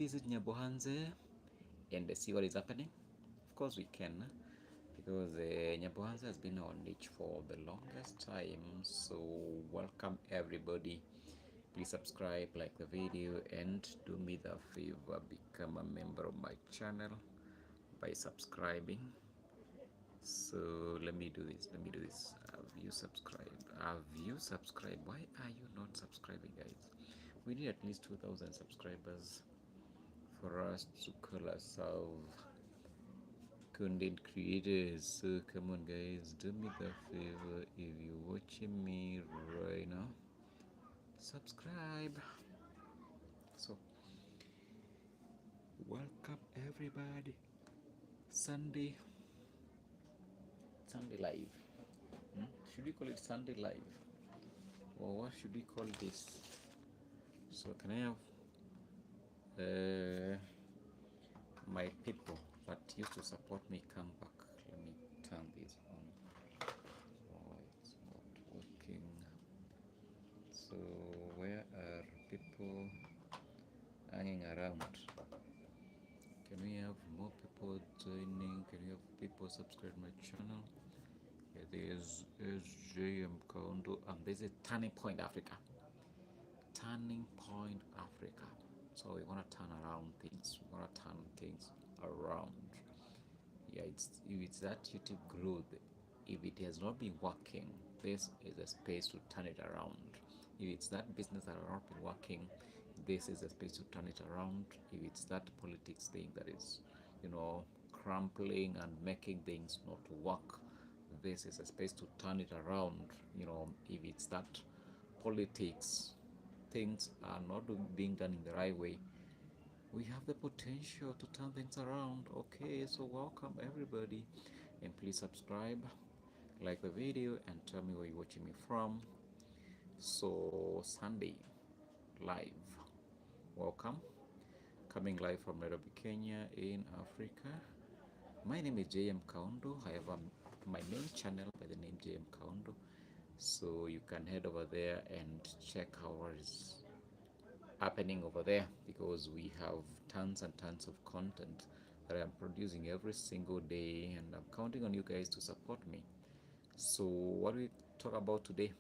Visit Nyaboanze and see what is happening? Of course we can, because Nyaboanze has been our niche for the longest time. So welcome everybody. Please subscribe, like the video, and do me the favor, become a member of my channel by subscribing. So let me do this. Have you subscribed? Why are you not subscribing, guys? We need at least 2,000 subscribers for us to call ourselves content creators. So come on, guys, do me the favor. If you're watching me right now, subscribe. So welcome everybody. Sunday live. Should we call it Sunday live, or what should we call this? So can I have my people that used to support me come back? Let me turn this on. Oh, it's not working. So where are people hanging around? Can we have more people joining? Can we have people subscribe my channel? It is Nyaboanze, and this is Turning Point Africa. Turning Point Africa. So we want to turn around things. We want to turn things around. Yeah, if it's that YouTube growth, if it has not been working, this is a space to turn it around. If it's that business that has not been working, this is a space to turn it around. If it's that politics thing that is, crumpling and making things not work, this is a space to turn it around. If it's that politics things are not being done in the right way, we have the potential to turn things around. Okay, so welcome everybody, and please subscribe, like the video, and tell me where you're watching me from. So Sunday live, welcome, coming live from Nairobi, Kenya, in Africa. My name is Nyaboanze. I have my main channel by the name Nyaboanze, so you can head over there and check out what is happening over there, because we have tons and tons of content that I'm producing every single day, and I'm counting on you guys to support me. So what we talk about today?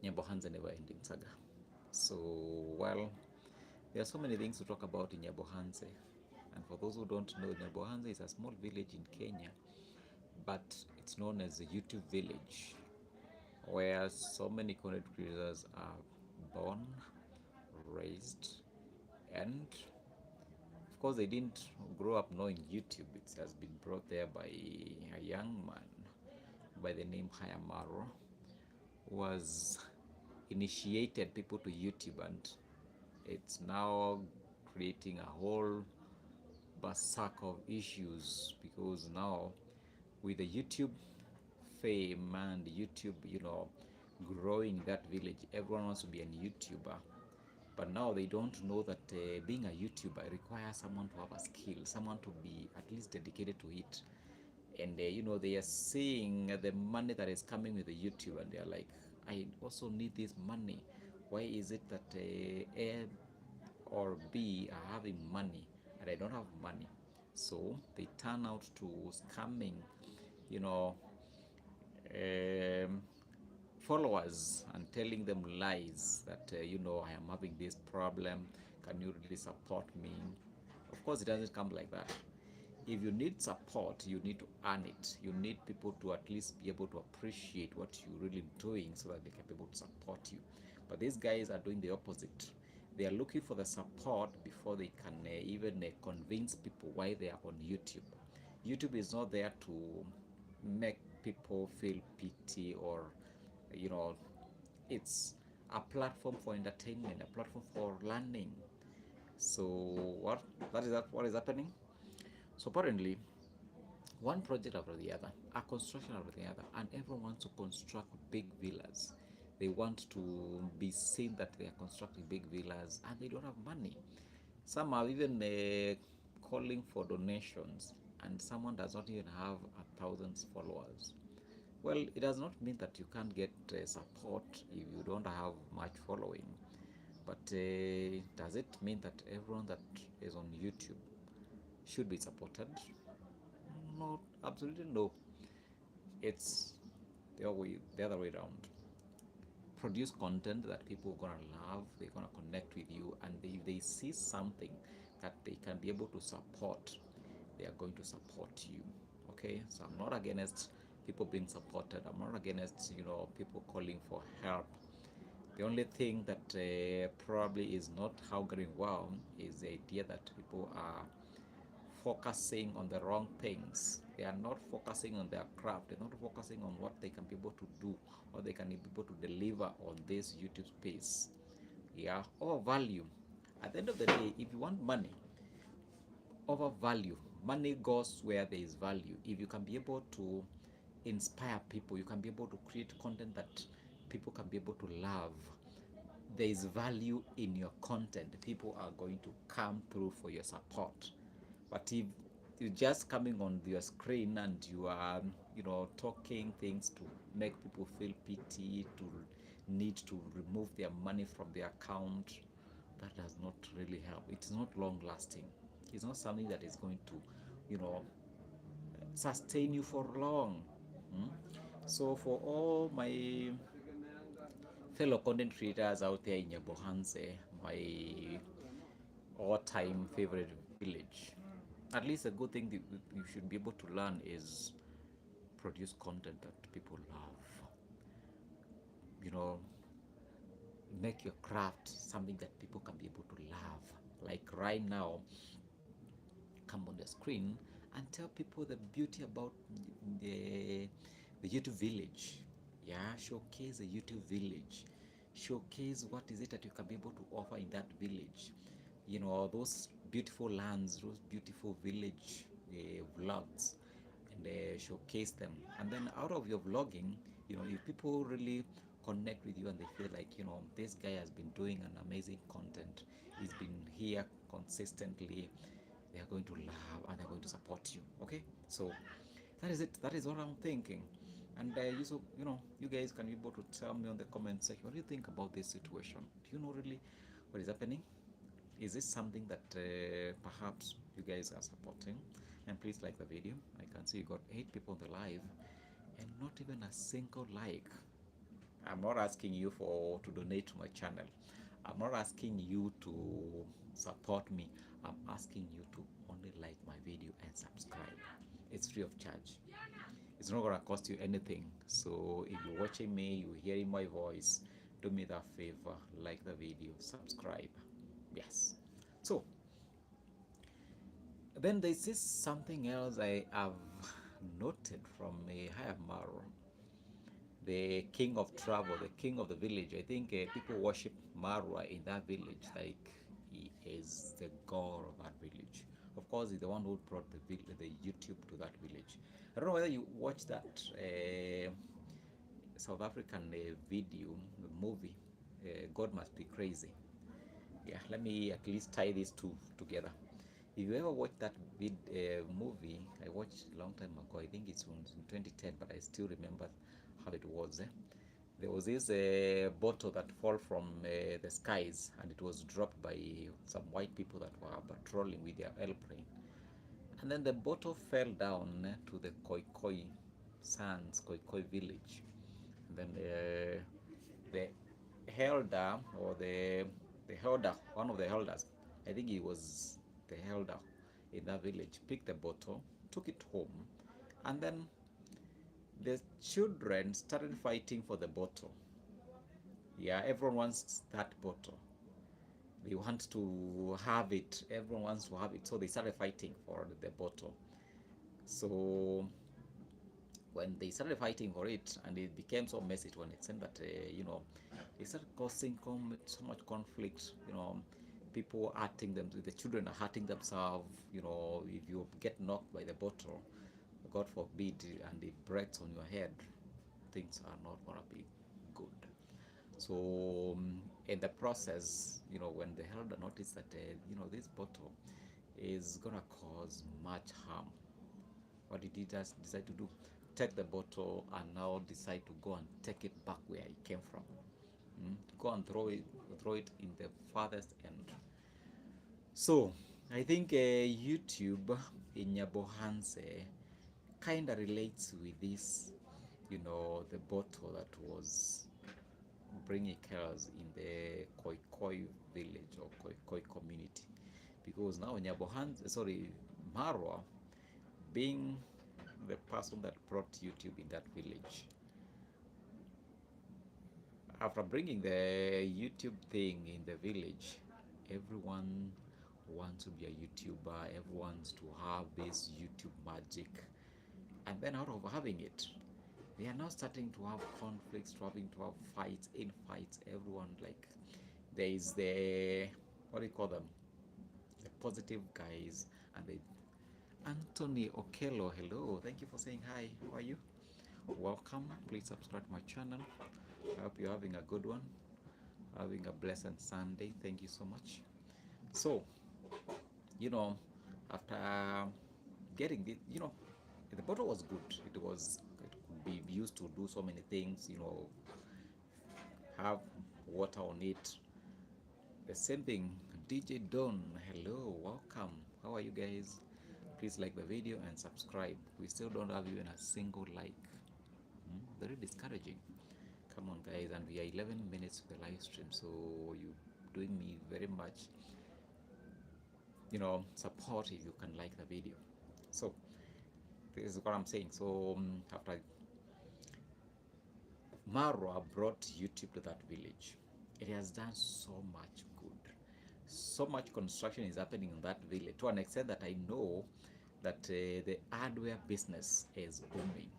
Nyaboanze never ending saga. So, well, there are so many things to talk about in Nyaboanze, and for those who don't know, Nyaboanze is a small village in Kenya, but it's known as the YouTube village, where so many content creators are born, raised, and of course they didn't grow up knowing YouTube. It has been brought there by a young man by the name Hayamaro, who was initiated people to YouTube, and it's now creating a whole berserk of issues, because now with the YouTube fame and YouTube, growing that village, everyone wants to be a YouTuber. But now they don't know that being a YouTuber requires someone to have a skill, someone to be at least dedicated to it. And they are seeing the money that is coming with the YouTube, and they're like, I also need this money. Why is it that A or B are having money and I don't have money? So they turn out to scamming, you know, um, followers, and telling them lies that I am having this problem, can you really support me? Of course it doesn't come like that. If you need support, you need to earn it. You need people to at least be able to appreciate what you're really doing, so that they can be able to support you. But these guys are doing the opposite. They are looking for the support before they can even convince people why they are on YouTube. YouTube is not there to make people feel pity, or you know it's a platform for entertainment, a platform for learning. So what is happening? So apparently, one project after the other, a construction after the other, and everyone wants to construct big villas. They want to be seen that they are constructing big villas, and they don't have money. Some are even calling for donations, and someone does not even have 1,000 followers. Well, it does not mean that you can't get support if you don't have much following. But does it mean that everyone that is on YouTube should be supported? No, absolutely no. It's the other way around. Produce content that people are gonna love, they're gonna connect with you, and they see something that they can be able to support, they are going to support you. Okay, so I'm not against people being supported. I'm not against people calling for help. The only thing that probably is not how going well is the idea that people are focusing on the wrong things. They are not focusing on their craft. They're not focusing on what they can be able to do or they can be able to deliver on this YouTube space. Yeah, or value. At the end of the day, if you want money over value, money goes where there is value. If you can be able to inspire people, you can be able to create content that people can be able to love, there is value in your content, people are going to come through for your support. But if you're just coming on your screen and you are talking things to make people feel pity, to need to remove their money from their account, that does not really help. It's not long lasting. It's not something that is going to sustain you for long. Mm? So for all my fellow content creators out there in Nyaboanze, my all-time favorite village, at least a good thing that you should be able to learn is produce content that people love. You know, make your craft something that people can be able to love. Like right now, come on the screen and tell people the beauty about the YouTube village. Yeah, showcase the YouTube village. Showcase what is it that you can be able to offer in that village. Those beautiful lands, those beautiful village vlogs, and showcase them. And then out of your vlogging, if people really connect with you and they feel like, this guy has been doing an amazing content, he's been here consistently, they are going to love and they're going to support you. Okay, so that is it. That is what I'm thinking. And you guys can be able to tell me on the comment section, what do you think about this situation? Do you know really what is happening? Is this something that perhaps you guys are supporting? And please like the video. I can see you got 8 people on the live and not even a single like. I'm not asking you to donate to my channel. I'm not asking you to support me. I'm asking you to only like my video and subscribe. It's free of charge. It's not gonna cost you anything. So if you're watching me, you're hearing my voice, do me that favor, like the video, subscribe. Yes. So then there's this something else I have noted from a higher Maro, the king of travel, the king of the village. I think people worship Marwa in that village like he is the god of that village. Of course, he's the one who brought the YouTube to that village. I don't know whether you watch that South African video, movie, God Must Be Crazy. Yeah, let me at least tie these two together. If you ever watched that movie, I watched a long time ago. I think it's in 2010, but I still remember how it was. There was this bottle that fell from the skies, and it was dropped by some white people that were patrolling with their airplane. And then the bottle fell down to the Khoikhoi Sons, Khoikhoi village. And then the elder, or the elder, one of the elders, I think he was the elder in that village, picked the bottle, took it home, and then the children started fighting for the bottle. Yeah, everyone wants that bottle. They want to have it. Everyone wants to have it. So they started fighting for the bottle. So when they started fighting for it, and it became so messy to an extent that it started causing so much conflict. People hurting them. The children are hurting themselves. If you get knocked by the bottle, God forbid, and it breaks on your head, things are not gonna be good. So in the process, when the elder noticed that this bottle is gonna cause much harm, what did he just decide to do? Take the bottle and now decide to go and take it back where it came from. Go and throw it in the farthest end. So I think YouTube in Nyaboanze kind of relates with this, the bottle that was bringing chaos in the Koi village or Koi community, because now Nyaboanze, sorry, Marwa, being the person that brought YouTube in that village, after bringing the YouTube thing in the village, everyone wants to be a YouTuber, everyone wants to have this YouTube magic. And then out of having it, they are now starting to have conflicts, having to have fights, infights, everyone like, there is the, what do you call them? The positive guys and the Anthony Okello, hello, thank you for saying hi, how are you? Welcome, please subscribe to my channel. I hope you're having a good one, having a blessed Sunday. Thank you so much. So, after getting the, the bottle was good. It could be used to do so many things, have water on it. The same thing, DJ Don, hello, welcome. How are you guys? Please like the video and subscribe. We still don't have even a single like. Very discouraging. Come on guys, and we are 11 minutes to the live stream, so you doing me very much support if you can like the video. So this is what I'm saying. So after Marwa brought YouTube to that village, it has done so much good. So much construction is happening in that village, to an extent that I know that the hardware business is booming.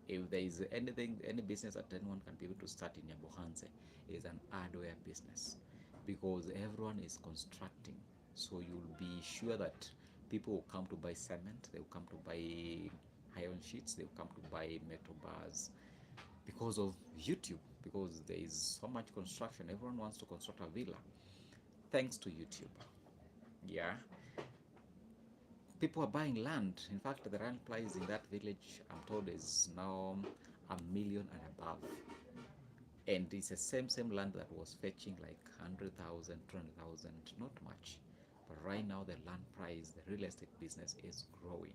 If there is any business that anyone can be able to start in Nyaboanze, is an hardware business, because everyone is constructing. So you'll be sure that people will come to buy cement, they will come to buy iron sheets, they will come to buy metal bars, because of YouTube, because there is so much construction. Everyone wants to construct a villa thanks to YouTube. Yeah, people are buying land. In fact, the land price in that village, I'm told, is now $1 million and above. And it's the same land that was fetching like 100,000, 200,000, not much. But right now the land price, the real estate business is growing.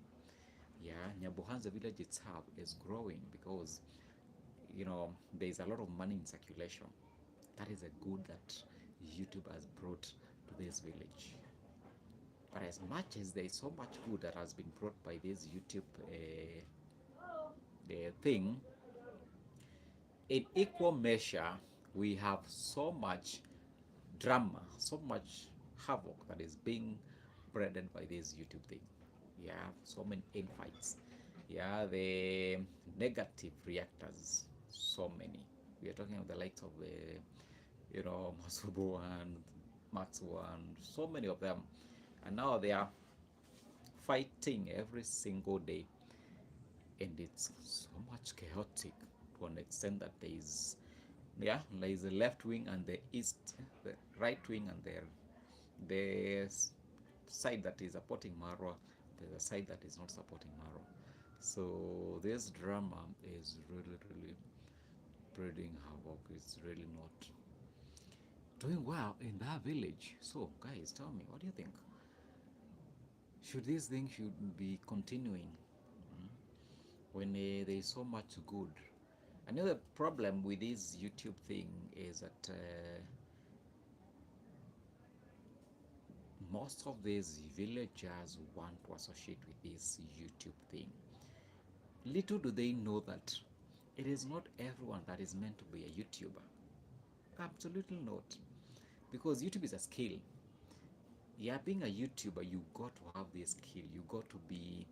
Yeah, Nyaboanze village itself is growing because, there's a lot of money in circulation. That is a good that YouTube has brought to this village. But as much as there is so much good that has been brought by this YouTube thing, in equal measure, we have so much drama, so much havoc that is being bred by this YouTube thing. Yeah, so many infights. Yeah, the negative reactors, so many. We are talking of the likes of Masubo and Maxwell and so many of them. And now they are fighting every single day. And it's so much chaotic, to an extent that there is a left wing and the right wing, and the side that is supporting Marwa, there's a side that is not supporting Marwa. So this drama is really breeding havoc. It's really not doing well in that village. So guys, tell me, what do you think? Should this thing be continuing when there is so much good? Another problem with this YouTube thing is that most of these villagers want to associate with this YouTube thing. Little do they know that it is not everyone that is meant to be a YouTuber. Absolutely not. Because YouTube is a skill. Yeah, being a YouTuber, you got to have this skill. You got to be,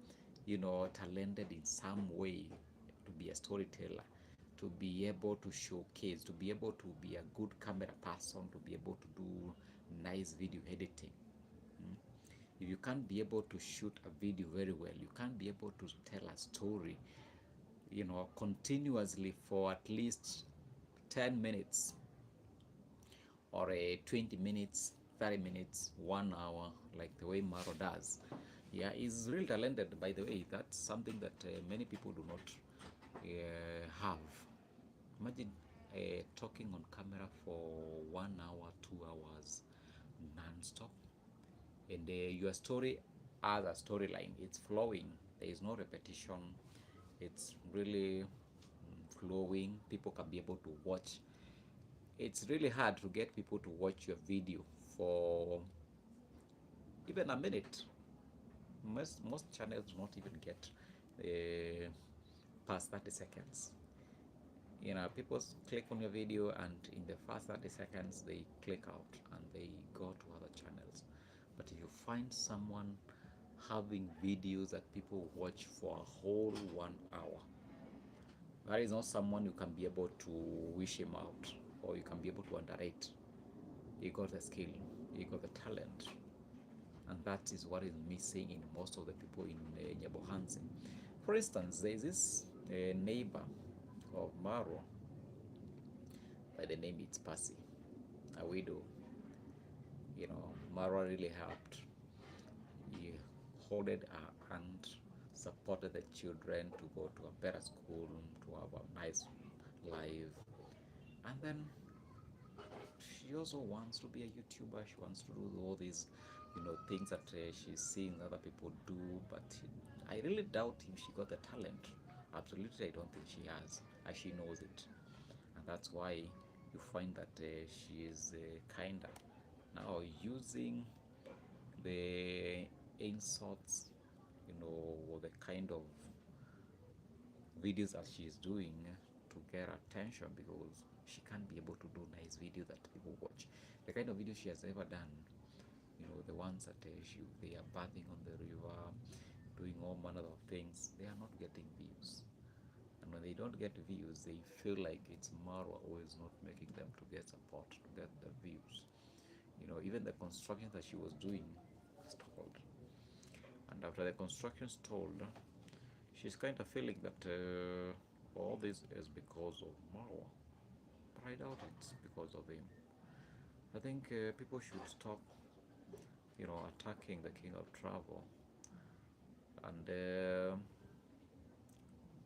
talented in some way, to be a storyteller, to be able to showcase, to be able to be a good camera person, to be able to do nice video editing. If you can't be able to shoot a video very well, you can't be able to tell a story, continuously for at least 10 minutes or 20 minutes, 30 minutes, 1 hour, like the way Maro does. Yeah, he's really talented, by the way. That's something that many people do not have. Imagine talking on camera for 1 hour, 2 hours non-stop, and your story as a storyline, it's flowing, there is no repetition, it's really flowing, people can be able to watch. It's really hard to get people to watch your video for even a minute. Most channels do not even get uh, past 30 seconds. People click on your video, and in the first 30 seconds they click out and they go to other channels. But if you find someone having videos that people watch for a whole 1 hour, that is not someone you can be able to wish him out, or you can be able to underrate. He got the skill, he got the talent, and that is what is missing in most of the people in Nyaboanze. For instance, there is this neighbor of Maro, by the name it's Percy, a widow. Maro really helped. He holded her hand, supported the children to go to a better school, to have a nice life. And then she also wants to be a YouTuber. She wants to do all these, things that she's seeing other people do. But I really doubt if she got the talent. Absolutely, I don't think she has, as she knows it. And that's why you find that she is kind of now using the insults, or the kind of videos that she is doing to get attention, because she can't be able to do nice videos that people watch. The kind of videos she has ever done, the ones that they are bathing on the river, doing all manner of things, they are not getting views. And when they don't get views, they feel like it's Marwa who is not making them to get support, to get the views. Even the construction that she was doing stalled. And after the construction stalled, she's kind of feeling that all this is because of Marwa. But I doubt it's because of him. I think people should stop, attacking the king of travel, and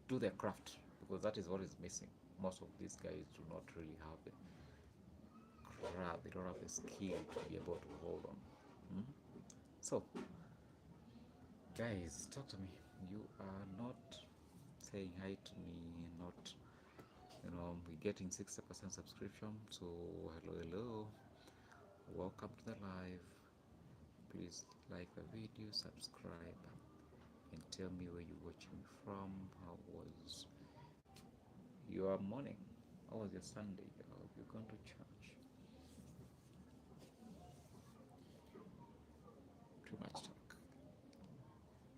do their craft, because that is what is missing. Most of these guys do not really have the craft, they don't have the skill to be able to hold on. So, guys, talk to me. You are not saying hi to me, not, we're getting 60% subscription. So, hello, welcome to the live. Please like the video, subscribe, and tell me where you're watching from. How was your morning? How was your Sunday? How have you gone to church? Too much talk.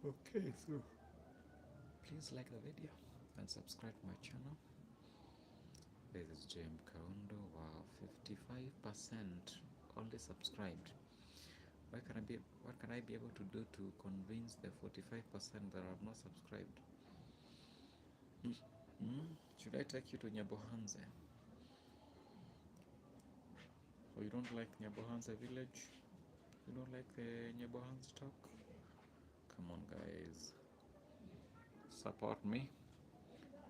Okay, so please like the video and subscribe to my channel. This is Nyaboanze. Wow, 55% only subscribed. What can I be able to do to convince the 45% that have not subscribed? Should I take you to Nyaboanze? Or you don't like Nyaboanze village? You don't like the Nyaboanze talk? Come on, guys, support me.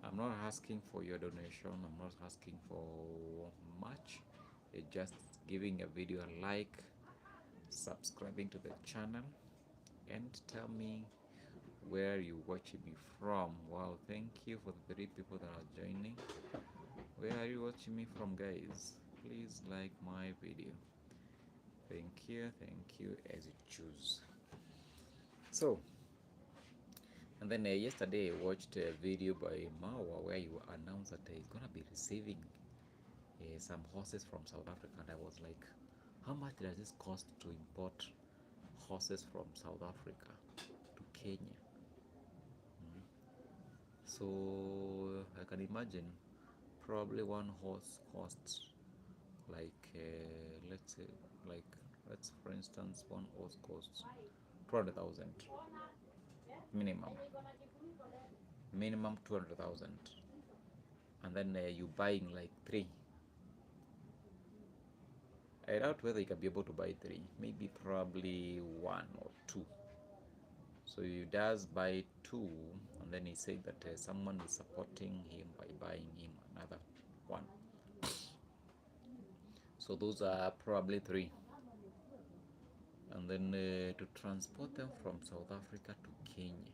I'm not asking for your donation, I'm not asking for much. It's just giving a video a like, subscribing to the channel, and tell me where you're watching me from. Wow, thank you for the 3 people that are joining. Where are you watching me from, guys? Please like my video. Thank you as you choose. So, and then yesterday I watched a video by Mawa where you announced that he's gonna be receiving some horses from South Africa, and I was like, how much does this cost to import horses from South Africa to Kenya? So I can imagine probably one horse costs like let's for instance, one horse costs 200,000 minimum 200,000, and then you buying like 3. I doubt whether you can be able to buy 3, maybe probably 1 or 2. So he does buy 2, and then he said that someone is supporting him by buying him another 1. So those are probably three. And then to transport them from South Africa to Kenya,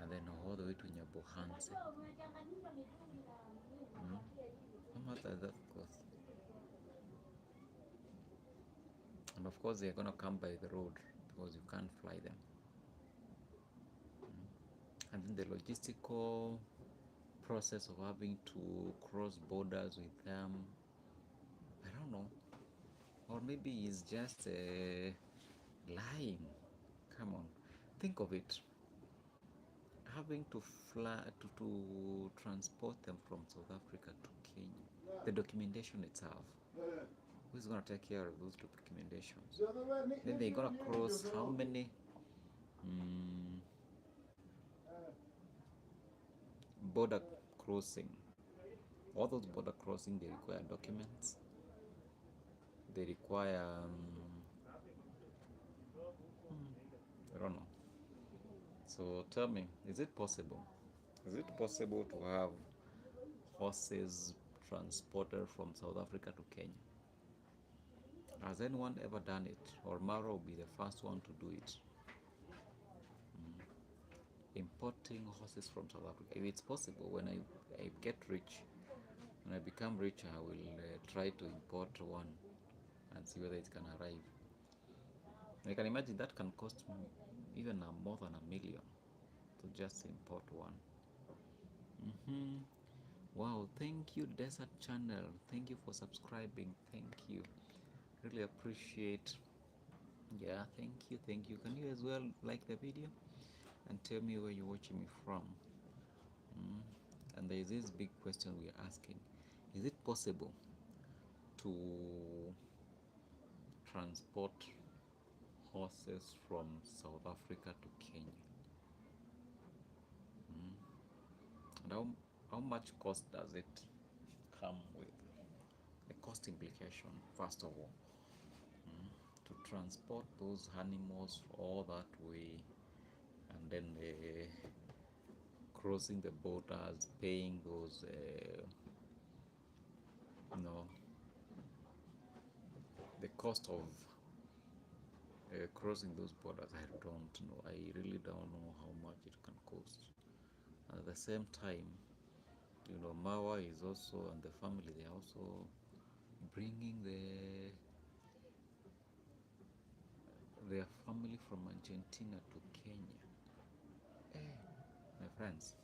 and then all the way to Nyaboanze. How much does that cost? And of course they're gonna come by the road because you can't fly them. And then the logistical process of having to cross borders with them, I don't know. Or maybe he's just lying. Come on, think of it. Having to fly to transport them from South Africa to Kenya, the documentation itself. Who's gonna take care of those documentations? Then they're gonna cross how many border crossing? All those border crossing, they require documents. They require I don't know. So tell me, is it possible? Is it possible to have horses transported from South Africa to Kenya? Has anyone ever done it? Or Mara will be the first one to do it? Importing horses from South Africa. If it's possible, when I get rich, when I become rich, I will try to import one and see whether it can arrive. I can imagine that can cost me even more than $1 million to just import one. Wow, thank you Desert Channel, thank you for subscribing, thank you, really appreciate. Yeah, thank you. Can you as well like the video and tell me where you're watching me from? And there is this big question we're asking: is it possible to transport horses from South Africa to Kenya? And how much cost does it come with? The cost implication, first of all, to transport those animals all that way, and then crossing the borders, paying those, the cost of crossing those borders. I don't know. I really don't know how much it can cost. At the same time, Mawa is also, and the family, they're also bringing their family from Argentina to Kenya. My friends,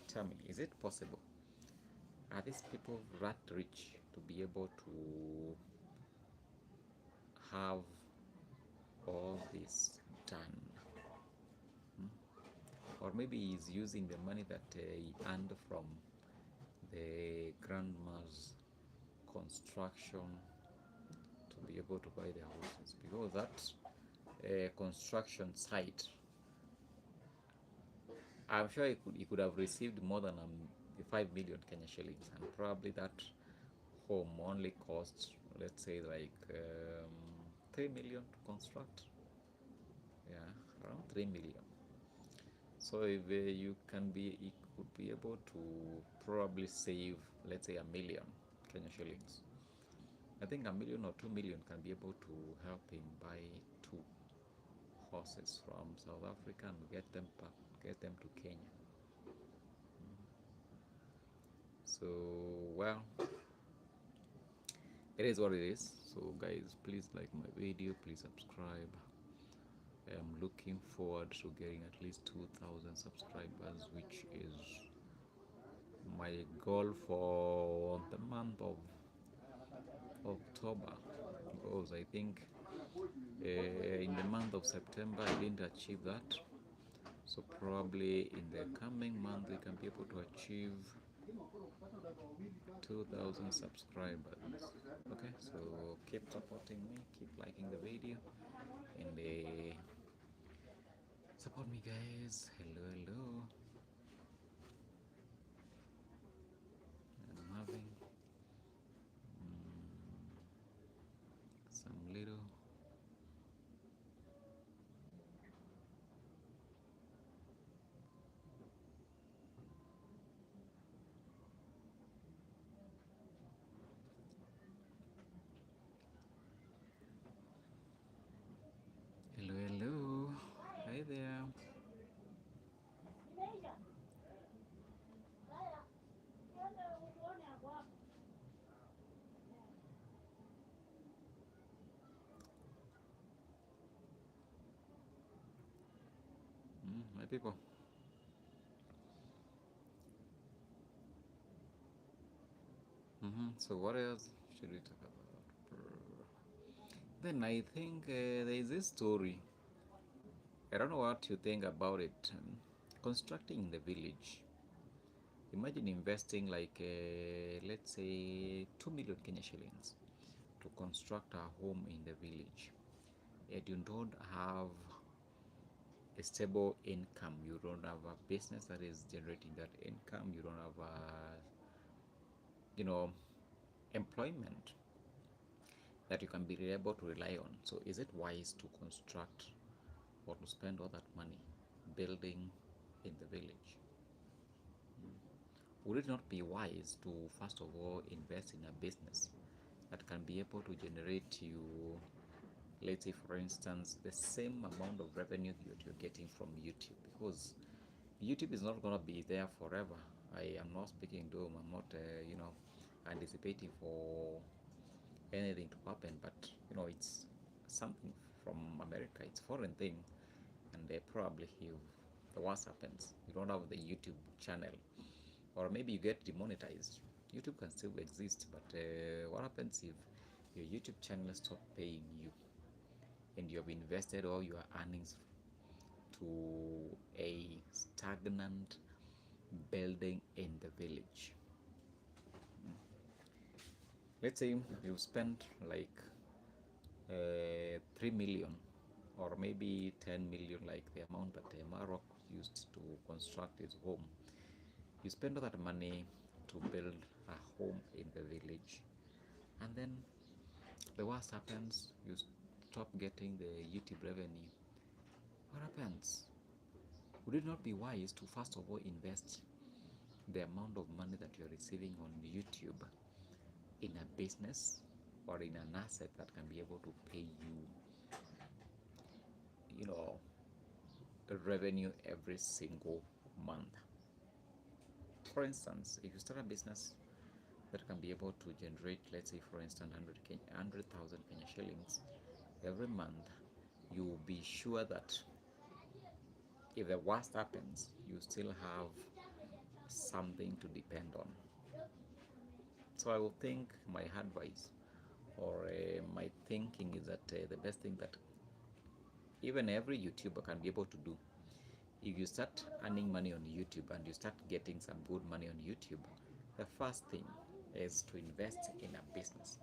tell me, is it possible? Are these people that rich to be able to have all this done? Or maybe he's using the money that he earned from the grandma's construction to be able to buy the houses, because that construction site, I'm sure he could have received more than 5 million Kenya shillings, and probably that home only costs, let's say, like 3 million to construct. Yeah, around 3 million. So if you could be able to probably save, let's say, 1 million Kenya shillings. I think 1 million or 2 million can be able to help him buy 2 horses from South Africa and get them to Kenya. So, well, it is what it is. So guys, please like my video, please subscribe. I'm looking forward to getting at least 2,000 subscribers, which is my goal for the month of October, because I think in the month of September I didn't achieve that. So probably in the coming month we can be able to achieve 2,000 subscribers. Okay, so keep supporting me, keep liking the video, and support me, guys. Hello. I'm having some little My people. So what else should we talk about? Then I think there is this story. I don't know what you think about it. Constructing in the village. Imagine investing like let's say 2 million Kenya shillings to construct a home in the village, and you don't have a stable income. You don't have a business that is generating that income. You don't have a, you know, employment that you can be able to rely on. So is it wise to construct or to spend all that money building in the village? Would it not be wise to first of all invest in a business that can be able to generate you, let's say for instance, the same amount of revenue that you're getting from YouTube? Because YouTube is not going to be there forever. I am not speaking doom. I'm not, anticipating for anything to happen. But it's something from America. It's a foreign thing, and they probably if the worst happens, you don't have the YouTube channel, or maybe you get demonetized. YouTube can still exist, but what happens if your YouTube channel stop paying you, and you have invested all your earnings to a stagnant building in the village? Let's say you spent like 3 million or maybe 10 million, like the amount that Marok used to construct his home. You spend all that money to build a home in the village, and then the worst happens, you stop getting the YouTube revenue. What happens? Would it not be wise to first of all invest the amount of money that you're receiving on YouTube in a business or in an asset that can be able to pay you, the revenue every single month? For instance, if you start a business that can be able to generate, let's say for instance, 100,000 Kenya shillings every month, you will be sure that if the worst happens, you still have something to depend on. So I will think my advice or my thinking is that the best thing that even every YouTuber can be able to do, if you start earning money on YouTube and you start getting some good money on YouTube, the first thing is to invest in a business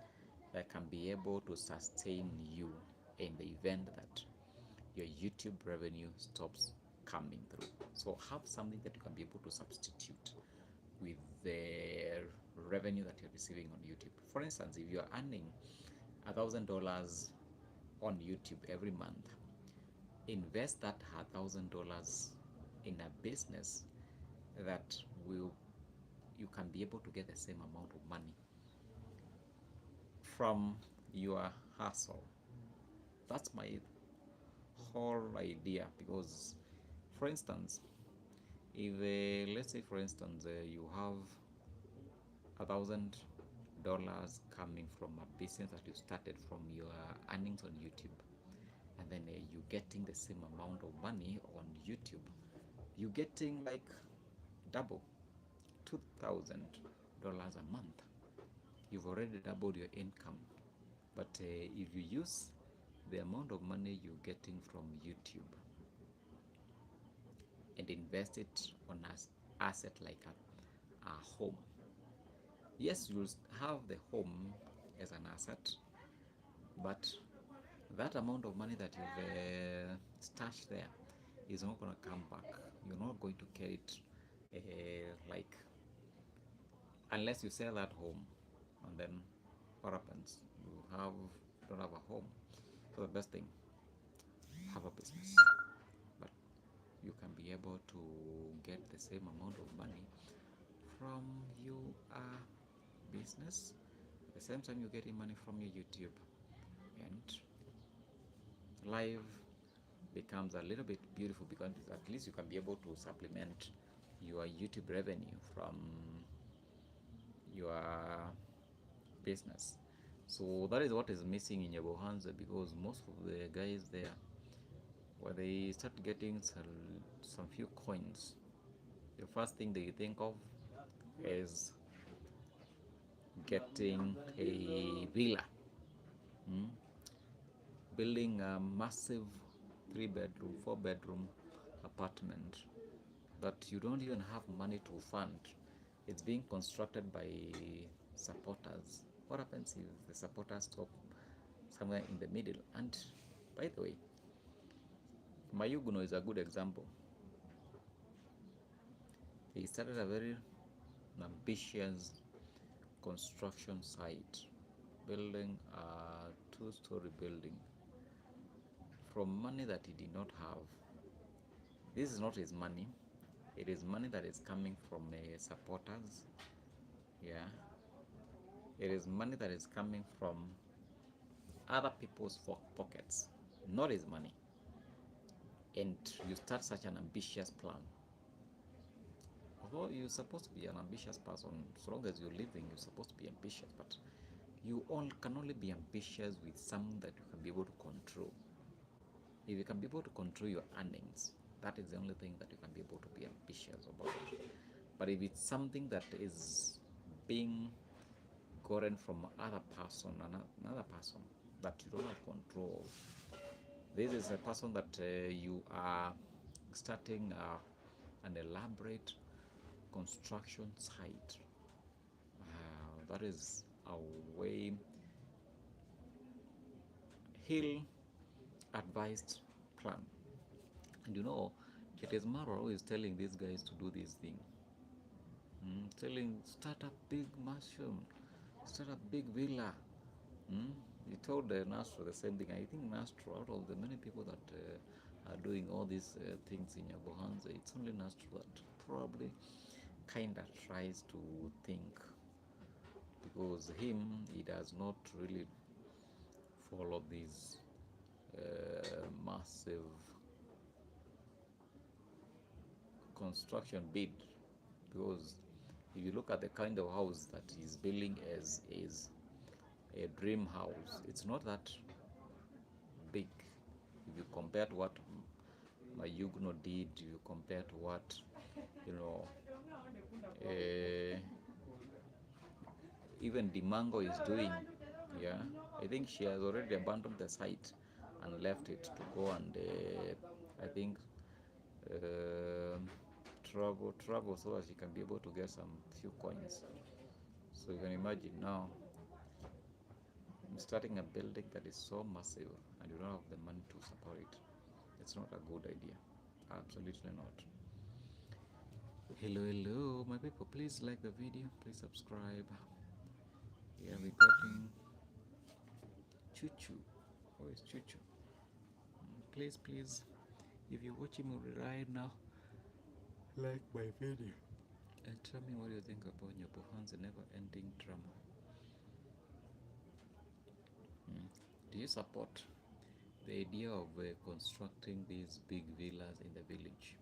that can be able to sustain you in the event that your YouTube revenue stops coming through. So have something that you can be able to substitute with the revenue that you're receiving on YouTube. For instance, if you're earning $1,000 on YouTube every month, invest that $1,000 in a business that you can be able to get the same amount of money from your hustle. That's my whole idea. Because for instance, if let's say for instance you have $1,000 coming from a business that you started from your earnings on YouTube, and then you getting the same amount of money on YouTube, you getting like double, $2,000 a month. You've already doubled your income. But if you use the amount of money you're getting from YouTube and invest it on an asset like a home, yes, you'll have the home as an asset, but that amount of money that you've stashed there is not going to come back. You're not going to get it like unless you sell that home, and then what happens? You don't have a home. So the best thing, have a business, but you can be able to get the same amount of money from your business at the same time you're getting money from your YouTube, and life becomes a little bit beautiful because at least you can be able to supplement your YouTube revenue from your business. So that is what is missing in Nyaboanze, because most of the guys there, when they start getting some few coins, the first thing they think of is getting a villa, building a massive 3-bedroom, 4-bedroom apartment that you don't even have money to fund. It's being constructed by supporters. What happens if the supporters stop somewhere in the middle? And by the way, Mayuguno is a good example. He started a very ambitious construction site, building a 2-story building from money that he did not have. This is not his money. It is money that is coming from supporters. Yeah. It is money that is coming from other people's pockets, not his money. And you start such an ambitious plan. Although you're supposed to be an ambitious person, so long as you're living, you're supposed to be ambitious, but you can only be ambitious with something that you can be able to control. If you can be able to control your earnings, that is the only thing that you can be able to be ambitious about. But if it's something that is being gotten from another person that you don't have control, this is a person that you are starting an elaborate construction site. That is a way Hill advised plan. And you know, it is Maro who is telling these guys to do this thing. Telling, start a big mansion, start a big villa. He told Nastro the same thing. I think Nastro, out of the many people that are doing all these things in Nyaboanze, it's only Nastro that probably kind of tries to think, because he does not really follow these massive construction bid. Because if you look at the kind of house that he's building as is a dream house, it's not that big. If you compare to what Mayugno did, you compare to what, even Dimango is doing. Yeah, I think she has already abandoned the site and left it to go and I think travel so that she can be able to get some few coins. So you can imagine now, I'm starting a building that is so massive and you don't have the money to support it. It's not a good idea. Absolutely not. Hello, my people. Please like the video. Please subscribe. Yeah, we're talking Chuchu. Who is Chuchu? Please, if you're watching me right now, like my video and tell me what you think about Nyaboanze never-ending drama. Do you support the idea of constructing these big villas in the village?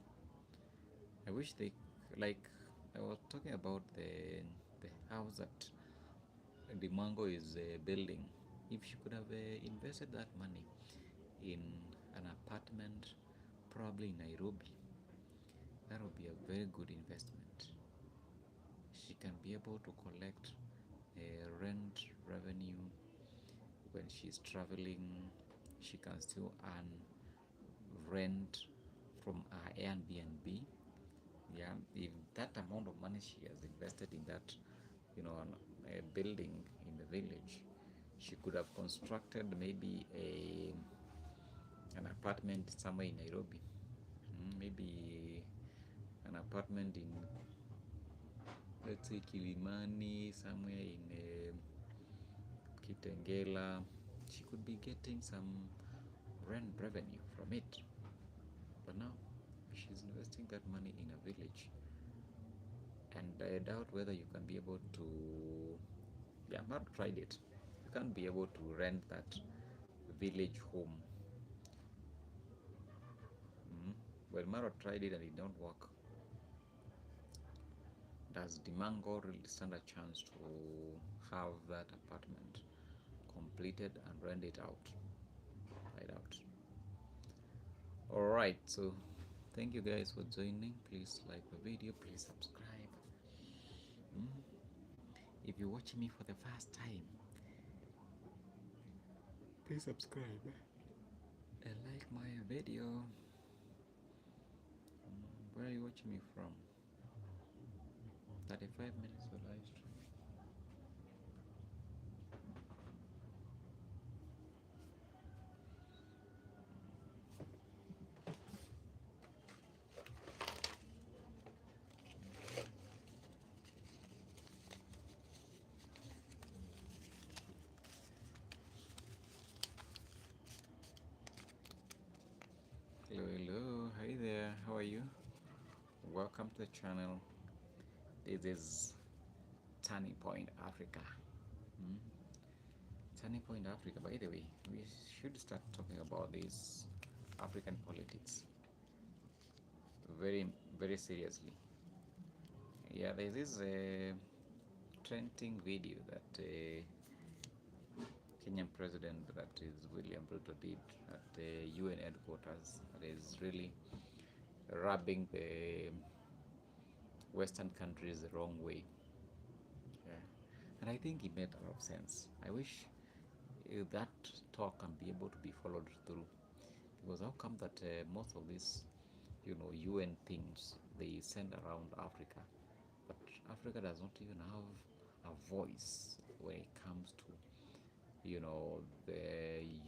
I wish they, like I was talking about the house that Dimango is building. If she could have invested that money in an apartment, probably in Nairobi, that would be a very good investment. She can be able to collect rent revenue when she's traveling. She can still earn rent from her Airbnb. Yeah, if that amount of money she has invested in that, a building in the village, she could have constructed maybe an apartment somewhere in Nairobi. Maybe an apartment in, let's say, Kilimani, somewhere in Kitengela. She could be getting some rent revenue from it. But now she's investing that money in a village, and I doubt whether you can be able to, I've not tried it, you can't be able to rent that village home. When Maro tried it and it didn't work, does Dimango really stand a chance to have that apartment completed and rent it out? I doubt. Alright, so thank you guys for joining. Please like the video, please subscribe. Mm. If you're watching me for the first time, please subscribe and like my video. Where are you watching me from? 35 minutes for live stream. Hello, hello, hi there, how are you? Welcome to the channel. This is Turning Point Africa. Mm? Turning Point Africa, by the way, we should start talking about this African politics very, very seriously. Yeah, there is a trending video that Kenyan president, that is William Ruto, did at the UN headquarters. That is really rubbing the Western countries the wrong way. Yeah. And I think it made a lot of sense. I wish that talk can be able to be followed through, because how come that most of these, UN things they send around Africa, but Africa does not even have a voice when it comes to the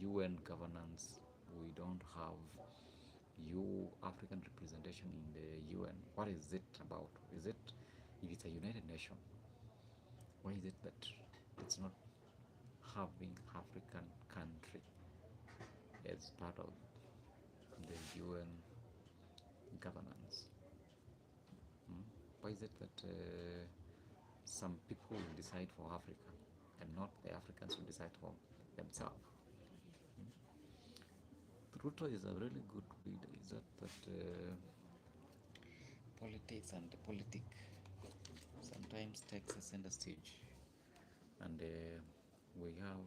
UN governance. We don't have African representation in the UN. What is it about? Is it, if it's a United Nation, why is it that it's not having African country as part of the UN governance? Why is it that some people will decide for Africa and not the Africans will decide for themselves? Ruto is a really good leader. Is that politics and the politic sometimes takes a center stage, and we have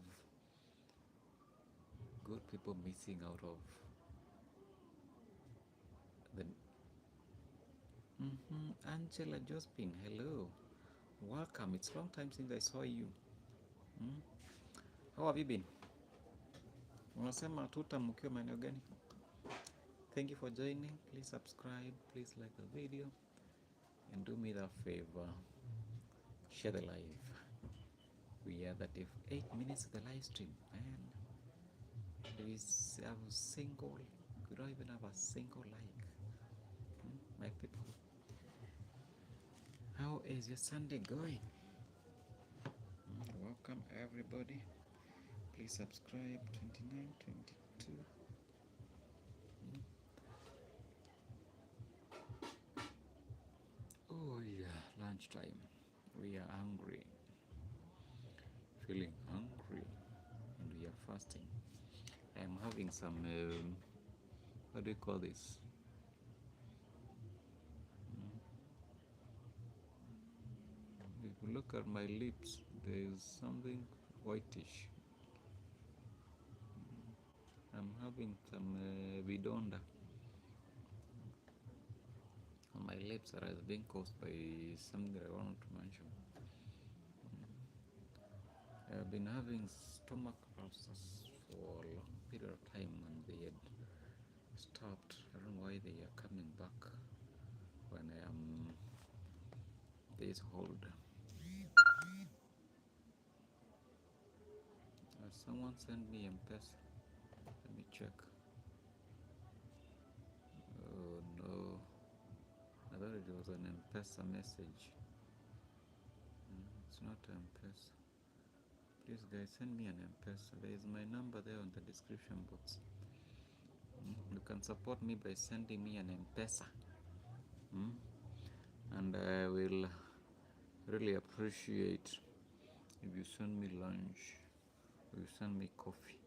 good people missing out of the. Angela Jospin, hello, welcome. It's a long time since I saw you. How have you been? Unasema tuta mkiwa maeneo gani? Thank you for joining. Please subscribe, please like the video, and do me the favor, share the live. We are 8 minutes of the live stream, and there is a single, we don't even have a single like. My people, how is your Sunday going? Welcome everybody. Please subscribe. 29, 22. Oh yeah, lunchtime. We are hungry, feeling hungry, and we are fasting. I am having some what do you call this? If you look at my lips, there is something whitish. I'm having some vidonda on my lips that has been caused by something that I wanted to mention. I've been having stomach ulcers for a long period of time, and they had stopped. I don't know why they are coming back when I am this hold. Someone sent me MPESA. Let me check. Oh no, I thought it was an MPESA message. It's not MPESA. Please guys, send me an MPESA. There is my number there on the description box. You can support me by sending me an MPESA. And I will really appreciate if you send me lunch, or you send me coffee.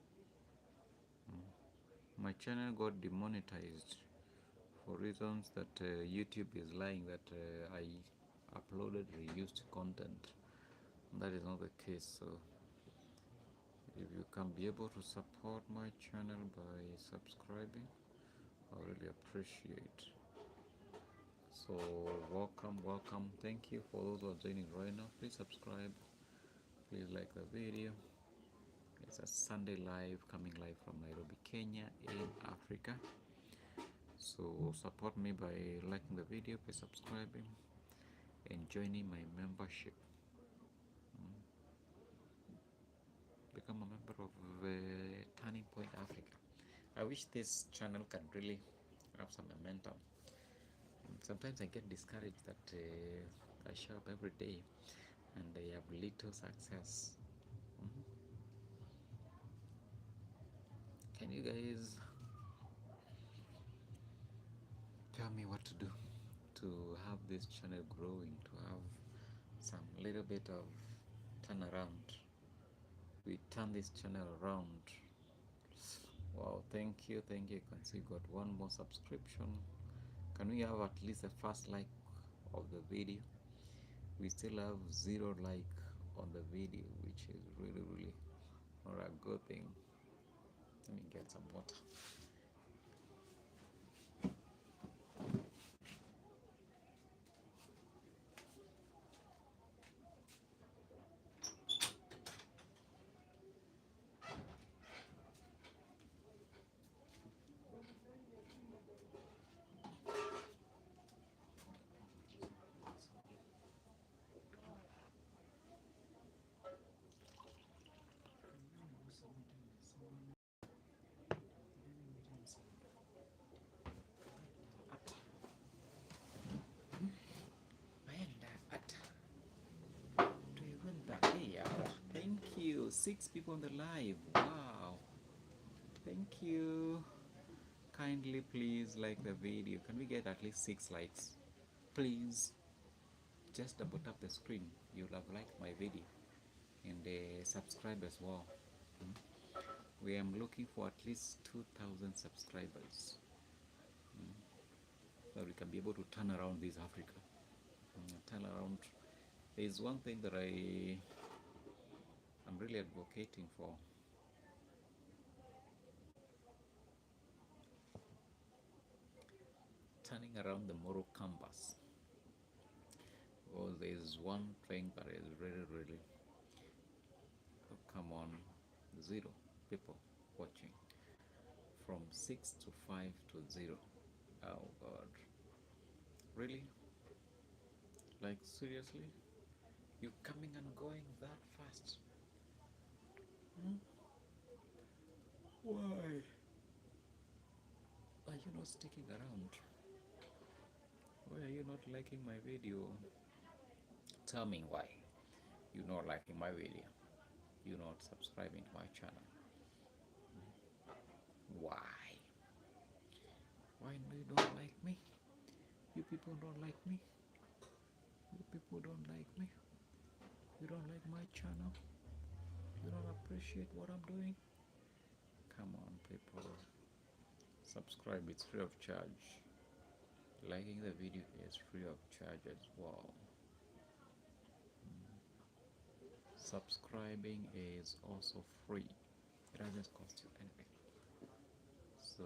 My channel got demonetized for reasons that YouTube is lying that I uploaded reused content. That is not the case. So if you can be able to support my channel by subscribing, I really appreciate. So welcome. Thank you for those who are joining right now. Please subscribe. Please like the video. It's a Sunday live, coming live from Nairobi, Kenya, in Africa. So support me by liking the video, by subscribing, and joining my membership. Become a member of Turning Point Africa. I wish this channel can really have some momentum. Sometimes I get discouraged that I show up every day and I have little success. Can you guys tell me what to do to have this channel growing, to have some little bit of turnaround? We turn this channel around. Wow, thank you. You can see got one more subscription. Can we have at least the first like of the video? We still have 0 like on the video, which is really not a good thing. Let me get some water. Thank you. 6 people on the live. Wow. Thank you. Kindly please like the video. Can we get at least 6 likes? Please. Just double tap the screen. You'll have liked my video. And subscribe as well. We am looking for at least 2,000 subscribers. So we can be able to turn around this Africa. Turn around. There is one thing that I'm really advocating for. Turning around the moral canvas. Because there is one thing that is really come on, 0 people watching. From 6 to 5 to 0. Oh God. Really? Like seriously? You coming and going that fast? Why are you not sticking around? Why are you not liking my video? Tell me why you're not liking my video. You're not subscribing to my channel. Why? Why you don't like me? You people don't like me? You people don't like me? You don't like my channel? You don't appreciate what I'm doing? Come on, people. Subscribe, it's free of charge. Liking the video is free of charge as well. Subscribing is also free. It doesn't cost you anything. So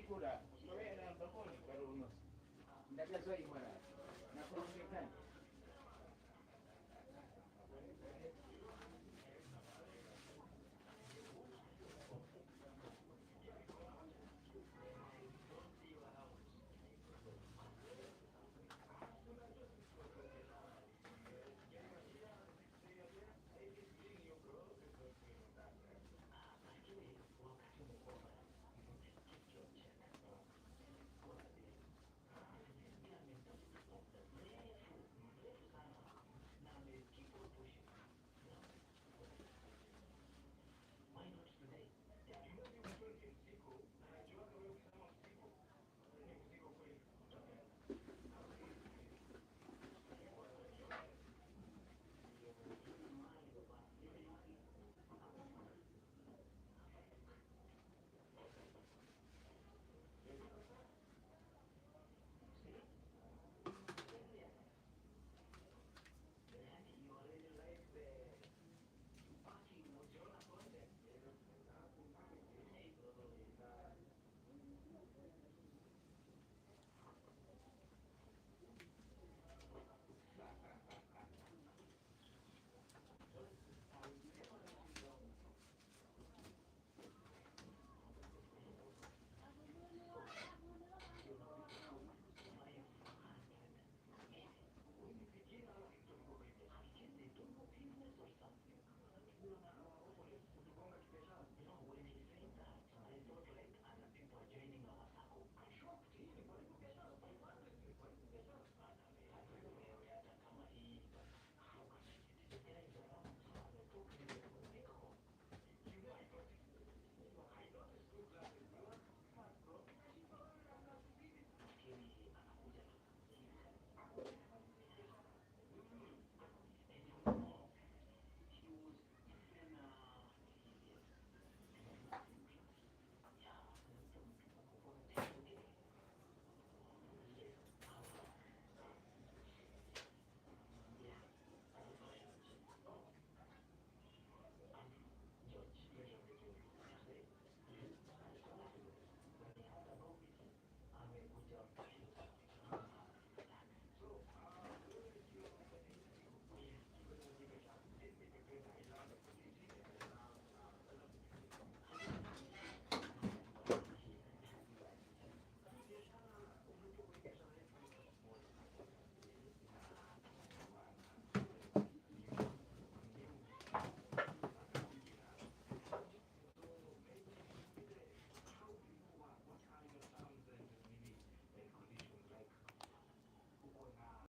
kula mawera bakoni karuno ndaga zoi mara na kurungikani